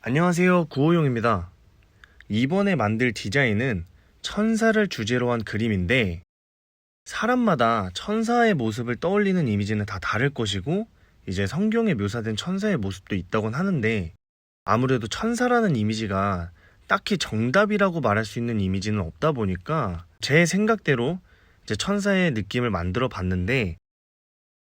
안녕하세요, 구호용입니다. 이번에 만들 디자인은 천사를 주제로 한 그림인데, 사람마다 천사의 모습을 떠올리는 이미지는 다 다를 것이고, 이제 성경에 묘사된 천사의 모습도 있다곤 하는데, 아무래도 천사라는 이미지가 딱히 정답이라고 말할 수 있는 이미지는 없다 보니까, 제 생각대로 이제 천사의 느낌을 만들어 봤는데,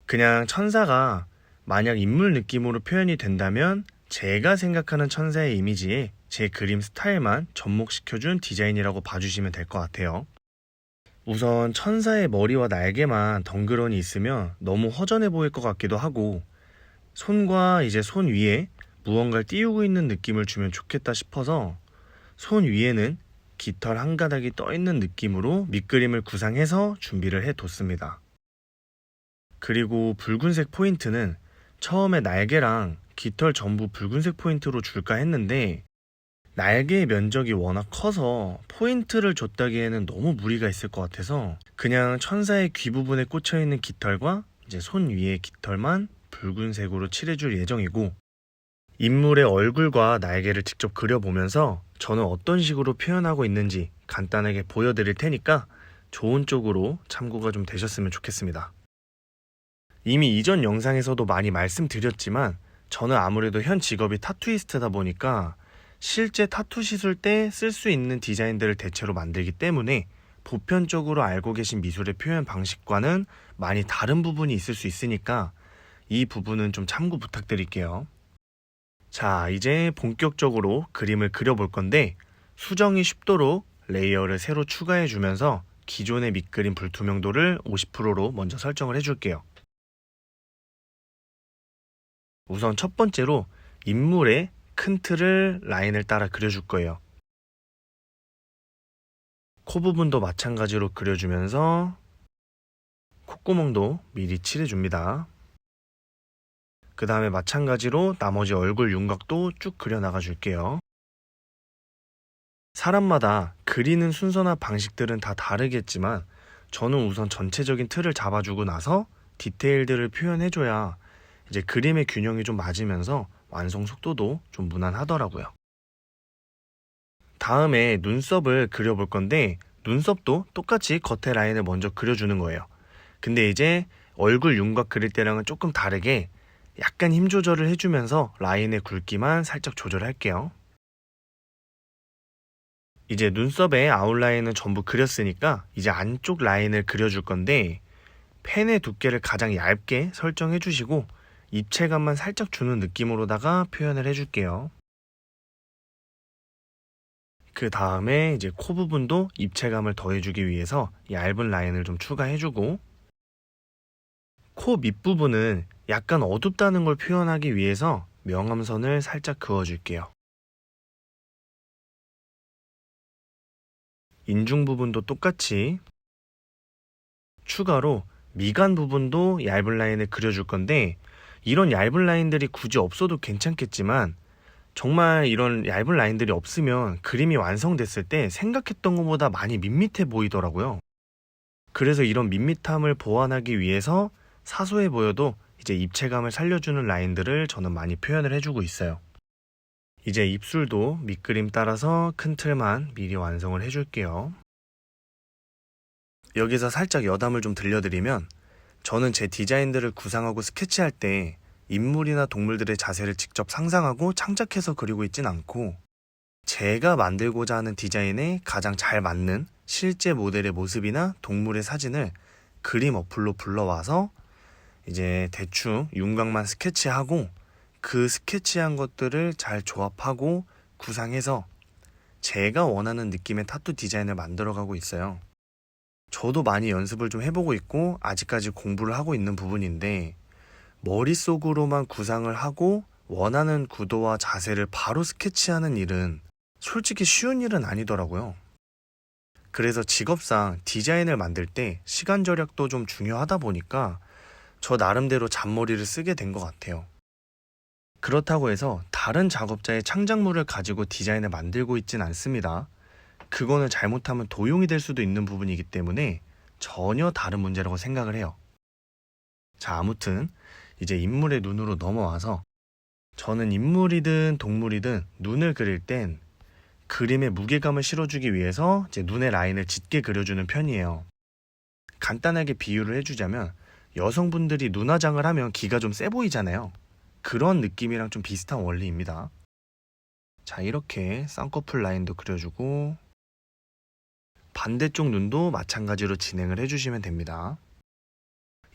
그냥 천사가 만약 인물 느낌으로 표현이 된다면 제가 생각하는 천사의 이미지에 제 그림 스타일만 접목시켜준 디자인이라고 봐주시면 될 것 같아요. 우선 천사의 머리와 날개만 덩그러니 있으면 너무 허전해 보일 것 같기도 하고, 손과 이제 손 위에 무언가를 띄우고 있는 느낌을 주면 좋겠다 싶어서 손 위에는 깃털 한 가닥이 떠 있는 느낌으로 밑그림을 구상해서 준비를 해뒀습니다. 그리고 붉은색 포인트는 처음에 날개랑 깃털 전부 붉은색 포인트로 줄까 했는데, 날개의 면적이 워낙 커서 포인트를 줬다기에는 너무 무리가 있을 것 같아서 그냥 천사의 귀 부분에 꽂혀 있는 깃털과 이제 손 위에 깃털만 붉은색으로 칠해줄 예정이고, 인물의 얼굴과 날개를 직접 그려보면서 저는 어떤 식으로 표현하고 있는지 간단하게 보여드릴 테니까 좋은 쪽으로 참고가 좀 되셨으면 좋겠습니다. 이미 이전 영상에서도 많이 말씀드렸지만 저는 아무래도 현 직업이 타투이스트다 보니까 실제 타투 시술 때 쓸 수 있는 디자인들을 대체로 만들기 때문에 보편적으로 알고 계신 미술의 표현 방식과는 많이 다른 부분이 있을 수 있으니까 이 부분은 좀 참고 부탁드릴게요. 자, 이제 본격적으로 그림을 그려볼 건데, 수정이 쉽도록 레이어를 새로 추가해 주면서 기존의 밑그림 불투명도를 50%로 먼저 설정을 해줄게요. 우선 첫 번째로 인물의 큰 틀을 라인을 따라 그려줄 거예요. 코 부분도 마찬가지로 그려주면서 콧구멍도 미리 칠해줍니다. 그 다음에 마찬가지로 나머지 얼굴 윤곽도 쭉 그려나가 줄게요. 사람마다 그리는 순서나 방식들은 다 다르겠지만 저는 우선 전체적인 틀을 잡아주고 나서 디테일들을 표현해줘야 이제 그림의 균형이 좀 맞으면서 완성 속도도 좀 무난하더라고요. 다음에 눈썹을 그려볼 건데, 눈썹도 똑같이 겉에 라인을 먼저 그려주는 거예요. 근데 이제 얼굴 윤곽 그릴 때랑은 조금 다르게 약간 힘 조절을 해주면서 라인의 굵기만 살짝 조절할게요. 이제 눈썹의 아웃라인은 전부 그렸으니까 이제 안쪽 라인을 그려줄 건데, 펜의 두께를 가장 얇게 설정해 주시고 입체감만 살짝 주는 느낌으로다가 표현을 해줄게요. 그 다음에 이제 코 부분도 입체감을 더해주기 위해서 얇은 라인을 좀 추가해주고, 코 밑부분은 약간 어둡다는 걸 표현하기 위해서 명암선을 살짝 그어줄게요. 인중 부분도 똑같이 추가로 미간 부분도 얇은 라인을 그려줄 건데, 이런 얇은 라인들이 굳이 없어도 괜찮겠지만 정말 이런 얇은 라인들이 없으면 그림이 완성됐을 때 생각했던 것보다 많이 밋밋해 보이더라고요. 그래서 이런 밋밋함을 보완하기 위해서 사소해 보여도 이제 입체감을 살려주는 라인들을 저는 많이 표현을 해주고 있어요. 이제 입술도 밑그림 따라서 큰 틀만 미리 완성을 해줄게요. 여기서 살짝 여담을 좀 들려드리면, 저는 제 디자인들을 구상하고 스케치할 때 인물이나 동물들의 자세를 직접 상상하고 창작해서 그리고 있진 않고, 제가 만들고자 하는 디자인에 가장 잘 맞는 실제 모델의 모습이나 동물의 사진을 그림 어플로 불러와서 이제 대충 윤곽만 스케치하고 그 스케치한 것들을 잘 조합하고 구상해서 제가 원하는 느낌의 타투 디자인을 만들어가고 있어요. 저도 많이 연습을 좀 해보고 있고 아직까지 공부를 하고 있는 부분인데, 머릿속으로만 구상을 하고 원하는 구도와 자세를 바로 스케치하는 일은 솔직히 쉬운 일은 아니더라고요. 그래서 직업상 디자인을 만들 때 시간 절약도 좀 중요하다 보니까 저 나름대로 잔머리를 쓰게 된 것 같아요. 그렇다고 해서 다른 작업자의 창작물을 가지고 디자인을 만들고 있진 않습니다. 그거는 잘못하면 도용이 될 수도 있는 부분이기 때문에 전혀 다른 문제라고 생각을 해요. 자, 아무튼 이제 인물의 눈으로 넘어와서 저는 인물이든 동물이든 눈을 그릴 땐 그림에 무게감을 실어주기 위해서 이제 눈의 라인을 짙게 그려주는 편이에요. 간단하게 비유를 해주자면 여성분들이 눈화장을 하면 기가 좀 세 보이잖아요. 그런 느낌이랑 좀 비슷한 원리입니다. 자, 이렇게 쌍꺼풀 라인도 그려주고 반대쪽 눈도 마찬가지로 진행을 해주시면 됩니다.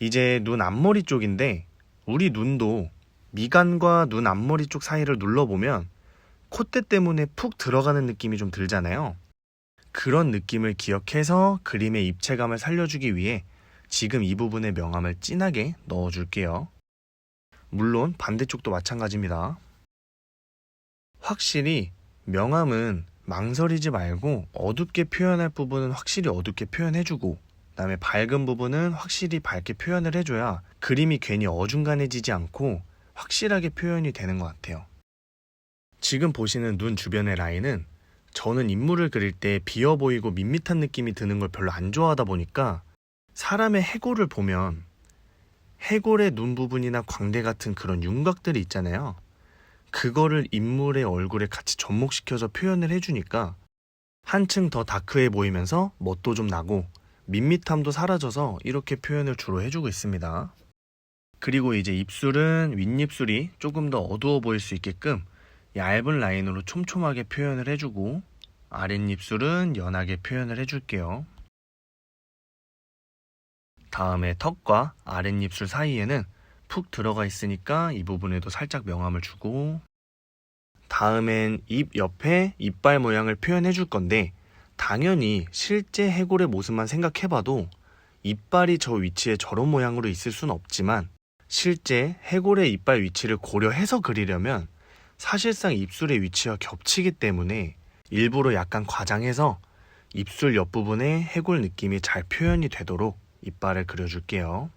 이제 눈 앞머리 쪽인데 우리 눈도 미간과 눈 앞머리 쪽 사이를 눌러보면 콧대 때문에 푹 들어가는 느낌이 좀 들잖아요. 그런 느낌을 기억해서 그림의 입체감을 살려주기 위해 지금 이 부분에 명암을 진하게 넣어줄게요. 물론 반대쪽도 마찬가지입니다. 확실히 명암은 망설이지 말고 어둡게 표현할 부분은 확실히 어둡게 표현해주고 그다음에 밝은 부분은 확실히 밝게 표현을 해줘야 그림이 괜히 어중간해지지 않고 확실하게 표현이 되는 것 같아요. 지금 보시는 눈 주변의 라인은 저는 인물을 그릴 때 비어 보이고 밋밋한 느낌이 드는 걸 별로 안 좋아하다 보니까 사람의 해골을 보면 해골의 눈 부분이나 광대 같은 그런 윤곽들이 있잖아요. 그거를 인물의 얼굴에 같이 접목시켜서 표현을 해주니까 한층 더 다크해 보이면서 멋도 좀 나고 밋밋함도 사라져서 이렇게 표현을 주로 해주고 있습니다. 그리고 이제 입술은 윗입술이 조금 더 어두워 보일 수 있게끔 얇은 라인으로 촘촘하게 표현을 해주고 아랫입술은 연하게 표현을 해줄게요. 다음에 턱과 아랫입술 사이에는 푹 들어가 있으니까 이 부분에도 살짝 명암을 주고 다음엔 입 옆에 이빨 모양을 표현해 줄 건데 당연히 실제 해골의 모습만 생각해봐도 이빨이 저 위치에 저런 모양으로 있을 순 없지만 실제 해골의 이빨 위치를 고려해서 그리려면 사실상 입술의 위치와 겹치기 때문에 일부러 약간 과장해서 입술 옆부분에 해골 느낌이 잘 표현이 되도록 이빨을 그려줄게요.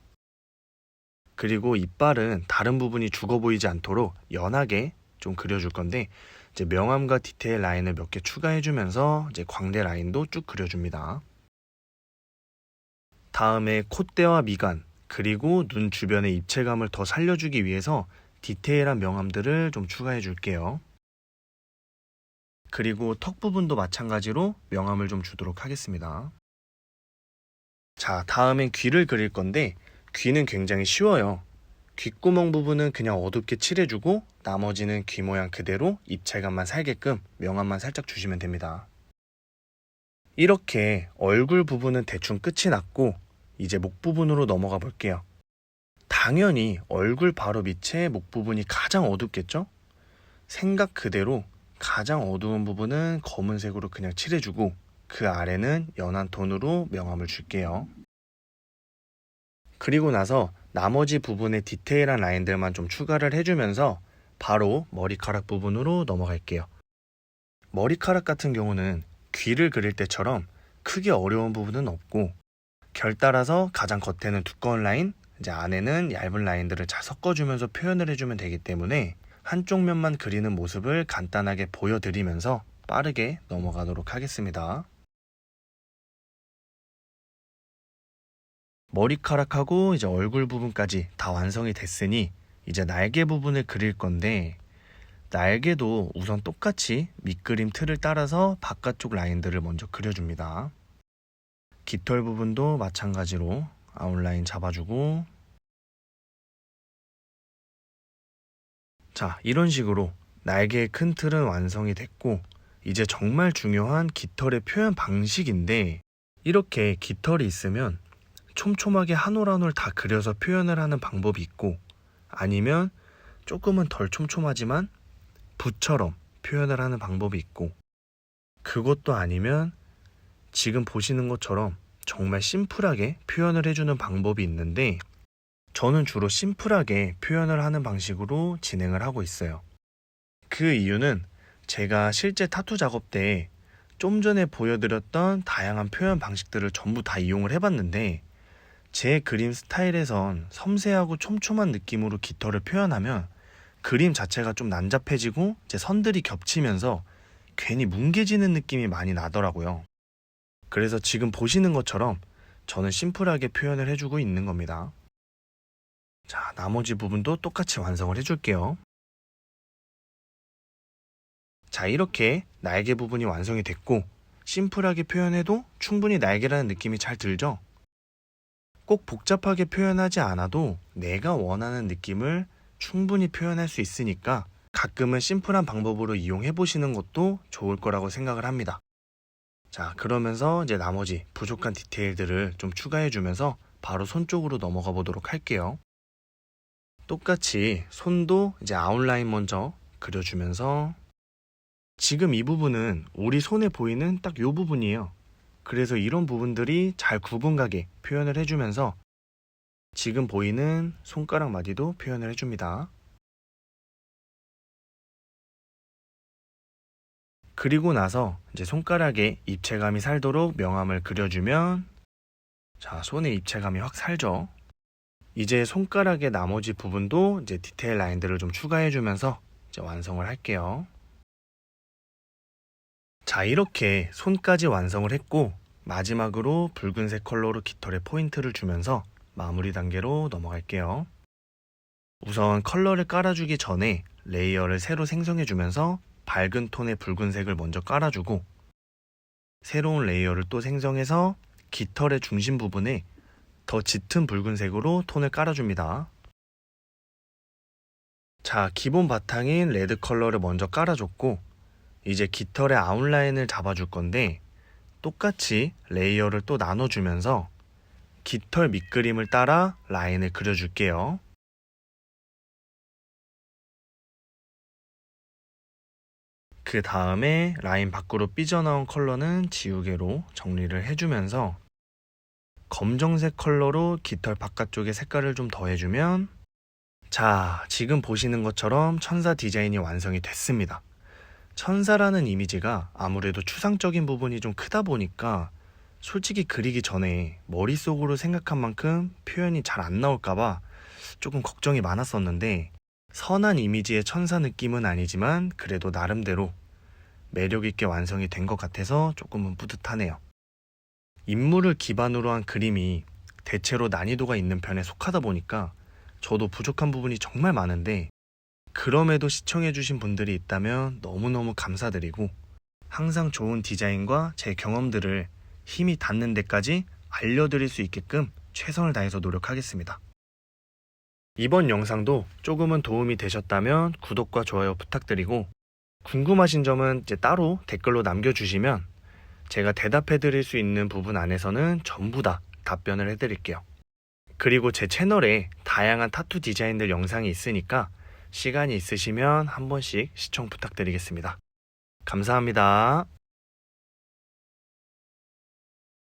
그리고 이빨은 다른 부분이 죽어 보이지 않도록 연하게 좀 그려줄 건데 이제 명암과 디테일 라인을 몇 개 추가해주면서 이제 광대 라인도 쭉 그려줍니다. 다음에 콧대와 미간 그리고 눈 주변의 입체감을 더 살려주기 위해서 디테일한 명암들을 좀 추가해 줄게요. 그리고 턱 부분도 마찬가지로 명암을 좀 주도록 하겠습니다. 자, 다음엔 귀를 그릴 건데 귀는 굉장히 쉬워요. 귓구멍 부분은 그냥 어둡게 칠해주고 나머지는 귀 모양 그대로 입체감만 살게끔 명암만 살짝 주시면 됩니다. 이렇게 얼굴 부분은 대충 끝이 났고 이제 목 부분으로 넘어가 볼게요. 당연히 얼굴 바로 밑에 목 부분이 가장 어둡겠죠? 생각 그대로 가장 어두운 부분은 검은색으로 그냥 칠해주고 그 아래는 연한 톤으로 명암을 줄게요. 그리고 나서 나머지 부분의 디테일한 라인들만 좀 추가를 해주면서 바로 머리카락 부분으로 넘어갈게요. 머리카락 같은 경우는 귀를 그릴 때처럼 크게 어려운 부분은 없고 결 따라서 가장 겉에는 두꺼운 라인, 이제 안에는 얇은 라인들을 잘 섞어주면서 표현을 해주면 되기 때문에 한쪽 면만 그리는 모습을 간단하게 보여드리면서 빠르게 넘어가도록 하겠습니다. 머리카락하고 이제 얼굴 부분까지 다 완성이 됐으니 이제 날개 부분을 그릴 건데 날개도 우선 똑같이 밑그림 틀을 따라서 바깥쪽 라인들을 먼저 그려줍니다. 깃털 부분도 마찬가지로 아웃라인 잡아주고 자, 이런 식으로 날개의 큰 틀은 완성이 됐고 이제 정말 중요한 깃털의 표현 방식인데 이렇게 깃털이 있으면 촘촘하게 한 올 한 올 다 그려서 표현을 하는 방법이 있고 아니면 조금은 덜 촘촘하지만 붓처럼 표현을 하는 방법이 있고 그것도 아니면 지금 보시는 것처럼 정말 심플하게 표현을 해주는 방법이 있는데 저는 주로 심플하게 표현을 하는 방식으로 진행을 하고 있어요. 그 이유는 제가 실제 타투 작업 때 좀 전에 보여드렸던 다양한 표현 방식들을 전부 다 이용을 해봤는데 제 그림 스타일에선 섬세하고 촘촘한 느낌으로 깃털을 표현하면 그림 자체가 좀 난잡해지고 제 선들이 겹치면서 괜히 뭉개지는 느낌이 많이 나더라고요. 그래서 지금 보시는 것처럼 저는 심플하게 표현을 해주고 있는 겁니다. 자, 나머지 부분도 똑같이 완성을 해줄게요. 자, 이렇게 날개 부분이 완성이 됐고 심플하게 표현해도 충분히 날개라는 느낌이 잘 들죠? 꼭 복잡하게 표현하지 않아도 내가 원하는 느낌을 충분히 표현할 수 있으니까 가끔은 심플한 방법으로 이용해 보시는 것도 좋을 거라고 생각을 합니다. 자, 그러면서 이제 나머지 부족한 디테일들을 좀 추가해 주면서 바로 손 쪽으로 넘어가 보도록 할게요. 똑같이 손도 이제 아웃라인 먼저 그려주면서 지금 이 부분은 우리 손에 보이는 딱 이 부분이에요. 그래서 이런 부분들이 잘 구분가게 표현을 해주면서 지금 보이는 손가락 마디도 표현을 해줍니다. 그리고 나서 이제 손가락에 입체감이 살도록 명암을 그려주면 자, 손에 입체감이 확 살죠. 이제 손가락의 나머지 부분도 이제 디테일 라인들을 좀 추가해주면서 이제 완성을 할게요. 자, 이렇게 손까지 완성을 했고 마지막으로 붉은색 컬러로 깃털에 포인트를 주면서 마무리 단계로 넘어갈게요. 우선 컬러를 깔아주기 전에 레이어를 새로 생성해주면서 밝은 톤의 붉은색을 먼저 깔아주고 새로운 레이어를 또 생성해서 깃털의 중심 부분에 더 짙은 붉은색으로 톤을 깔아줍니다. 자, 기본 바탕인 레드 컬러를 먼저 깔아줬고 이제 깃털의 아웃라인을 잡아줄 건데 똑같이 레이어를 또 나눠주면서 깃털 밑그림을 따라 라인을 그려줄게요. 그 다음에 라인 밖으로 삐져나온 컬러는 지우개로 정리를 해주면서 검정색 컬러로 깃털 바깥쪽에 색깔을 좀 더해주면 자, 지금 보시는 것처럼 천사 디자인이 완성이 됐습니다. 천사라는 이미지가 아무래도 추상적인 부분이 좀 크다 보니까 솔직히 그리기 전에 머릿속으로 생각한 만큼 표현이 잘 안 나올까봐 조금 걱정이 많았었는데 선한 이미지의 천사 느낌은 아니지만 그래도 나름대로 매력있게 완성이 된 것 같아서 조금은 뿌듯하네요. 인물을 기반으로 한 그림이 대체로 난이도가 있는 편에 속하다 보니까 저도 부족한 부분이 정말 많은데 그럼에도 시청해주신 분들이 있다면 너무너무 감사드리고 항상 좋은 디자인과 제 경험들을 힘이 닿는 데까지 알려드릴 수 있게끔 최선을 다해서 노력하겠습니다. 이번 영상도 조금은 도움이 되셨다면 구독과 좋아요 부탁드리고 궁금하신 점은 이제 따로 댓글로 남겨주시면 제가 대답해드릴 수 있는 부분 안에서는 전부 다 답변을 해드릴게요. 그리고 제 채널에 다양한 타투 디자인들 영상이 있으니까 시간이 있으시면 한 번씩 시청 부탁드리겠습니다. 감사합니다.